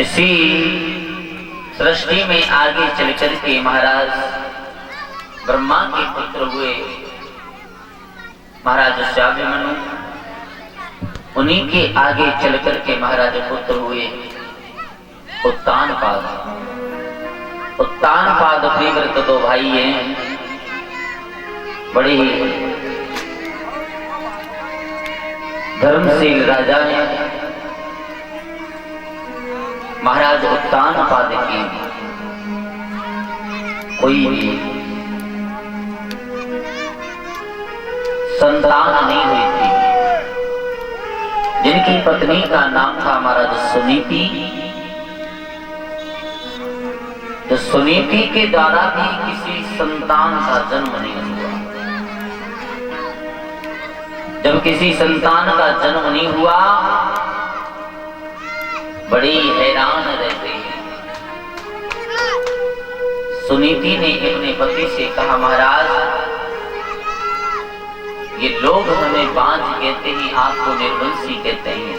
इसी सृष्टि में आगे चलकर के महाराज ब्रह्मा के पुत्र हुए महाराज श्याममनु, उन्हीं के आगे चलकर के महाराज पुत्र हुए उत्तानपाद। उत्तानपाद प्रियव्रत दो भाई हैं, बड़े ही धर्मशील राजा हैं। महाराज उत्तानपाद की कोई भी संतान नहीं हुई थी, जिनकी पत्नी का नाम था महाराज सुनीति। तो सुनीति के द्वारा भी किसी संतान का जन्म नहीं हुआ। जब किसी संतान का जन्म नहीं हुआ, बड़ी हैरान रहते हैं। सुनीति ने अपने पति से कहा, महाराज ये लोग हमें बांझ कहते हैं, आपको निर्वंशी कहते हैं।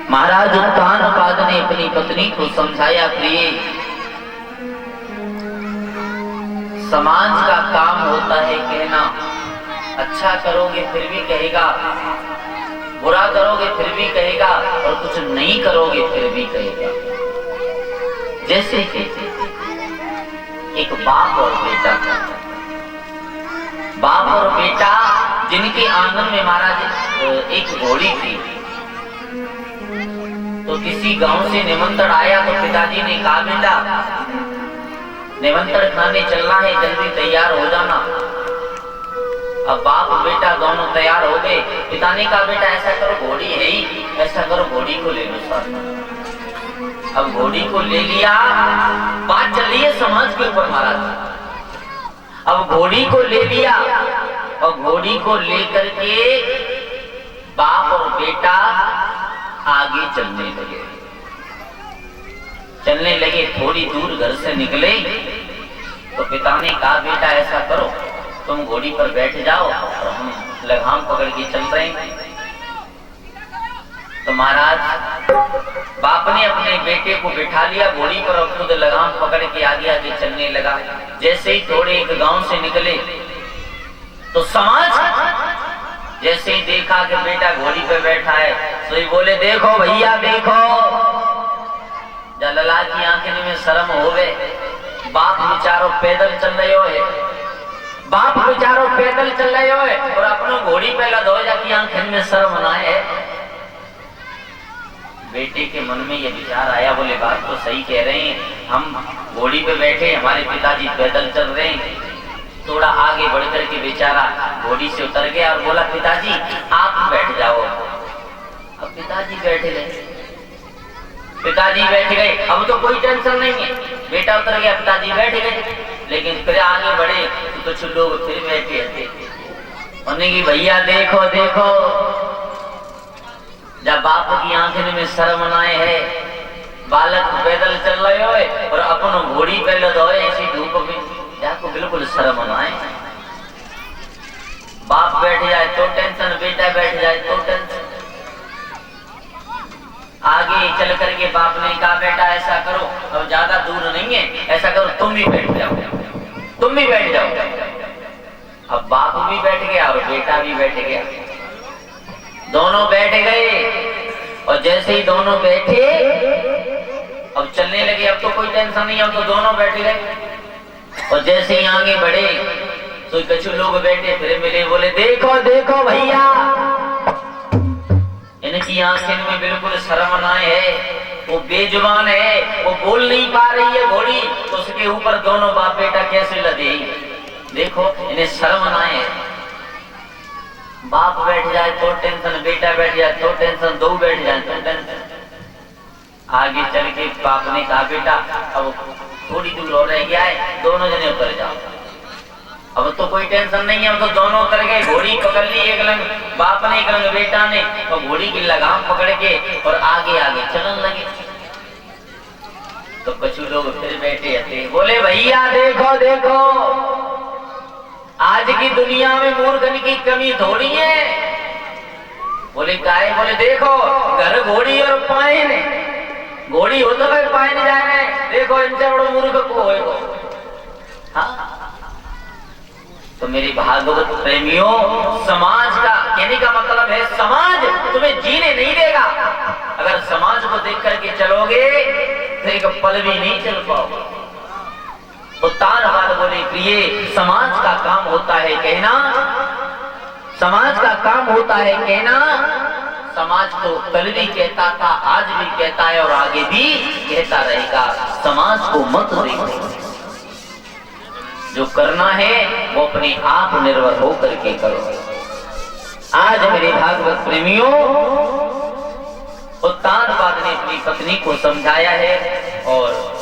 महाराज उत्तानपाद ने अपनी पत्नी को समझाया, प्रिय समाज का काम होता है कहना, अच्छा करोगे फिर भी कहेगा, बुरा करोगे फिर भी कहेगा, और कुछ नहीं करोगे फिर भी कहेगा। जैसे एक बाप और बेटा था। बाप और बेटा जिनके आंगन में महाराज एक घोड़ी थी। तो किसी गांव से निमंत्रण आया तो पिताजी ने कहा, बेटा निमंत्रण खाने चलना है, जल्दी तैयार हो जाना। अब बाप बेटा दोनों तैयार हो गए। पिता ने कहा, बेटा ऐसा करो, घोड़ी है ही, ऐसा करो घोड़ी को ले लो साथ। अब घोड़ी को ले लिया, बात चल रही है समाज के ऊपर महाराज। अब घोड़ी को ले लिया और घोड़ी को लेकर के बाप और बेटा आगे चलने लगे। चलने लगे, थोड़ी दूर घर से निकले तो पिता ने कहा, बेटा ऐसा करो, तुम घोड़ी पर बैठ जाओ और हम लगाम पकड़ के चल रहे हैं। तो महाराज बाप ने अपने बेटे को बिठा लिया घोड़ी पर और खुद लगाम पकड़ के आगे आगे चलने लगा। जैसे ही थोड़े एक गांव से निकले तो समाज जैसे ही देखा कि बेटा घोड़ी पर बैठा है, तो ही बोले, देखो भैया देखो, जलला की आंखें में शर्म हो गए। बाप बेचारो पैदल चल रहे हो, बाप बेचारो पैदल चल रहे हो और अपनों घोड़ी पे लदो जाती आंखें में शर्म ना है। बेटे के मन में ये विचार आया, बोले बात तो सही कह रहे हैं, हम घोड़ी पे बैठे, हमारे पिताजी पैदल चल रहे हैं। थोड़ा आगे बढ़कर के बेचारा घोड़ी से उतर गया और बोला, पिताजी आप बैठ जाओ। अब पिताजी बैठ गए। पिताजी बैठ गए, अब तो कोई टेंशन नहीं है, बेटा उतर गया, पिताजी बैठ गए। लेकिन फिर आगे बढ़े तो कुछ लोग फिर बैठे थे, उन्हें की भैया देखो देखो, जब बाप की आंखें में शर्म आए है, बालक पैदल चल रहे हो और अपन घोड़ी पे लदो ऐसी धूप में, जाको बिल्कुल शर्म आए। बाप बैठ जाए तो टेंशन, बेटा बैठ जाए तो टेंशन। आगे चल करके बाप ने कहा, बेटा ऐसा करो, अब ज्यादा दूर नहीं है, ऐसा करो तुम भी बैठ जाओ, तुम भी बैठ जाओ। अब बाप भी बैठ गया और बेटा भी बैठ गया, दोनों बैठ गए। और जैसे ही दोनों बैठे अब चलने लगे, अब तो कोई टेंशन नहीं, अब तो दोनों बैठ गए। और जैसे ही आगे बढ़े तो कुछ लोग बैठे फिर मिले, बोले, देखो देखो भैया, इनकी आंखें में बिल्कुल शर्म ना है, वो बेजुबान है, वो बोल नहीं पा रही है घोड़ी, तो उसके ऊपर दोनों बाप बेटा कैसे लदे, देखो इन्हें शर्म ना है। बाप बैठ जाए तो टेंशन, बेटा बैठ जाए तो टेंशन, दो बैठ जाए तो टेंशन। आगे चल के बाप ने कहा, बेटा अब थोड़ी दूर और रह गया है, दोनों जने उतर जाओ। अब तो कोई टेंशन नहीं है, अब तो दोनों उतर गए, घोड़ी पकड़ ली एक लंग बाप ने, एक लंग बेटा ने, और घोड़ी की लगाम पकड़ के और आगे आगे चलने लगे। तो कुछ लोग फिर बैठे थे, बोले, भैया देखो देखो, आज की दुनिया में मूर्खन की कमी थोड़ी है। बोले काय? बोले देखो घर घोड़ी और पाइन, घोड़ी हो तो भाई पाइन जाए, देखो इनसे बड़ो मूर्ख को हो। हाँ तो मेरे भागवत प्रेमियों, समाज का कहने का मतलब है समाज तुम्हें जीने नहीं देगा। अगर समाज को देख करके चलोगे तो एक पल भी नहीं चल पाओगे। उत्तानवाद बोले प्रिय, समाज का काम होता है कहना, समाज का काम होता है कहना। समाज तो कल भी कहता था, आज भी कहता है और आगे भी कहता रहेगा। समाज को मत देखो, जो करना है वो अपने आप निर्भर होकर के करो। आज मेरे भागवत प्रेमियों, उत्तानवाद ने अपनी पत्नी को समझाया है और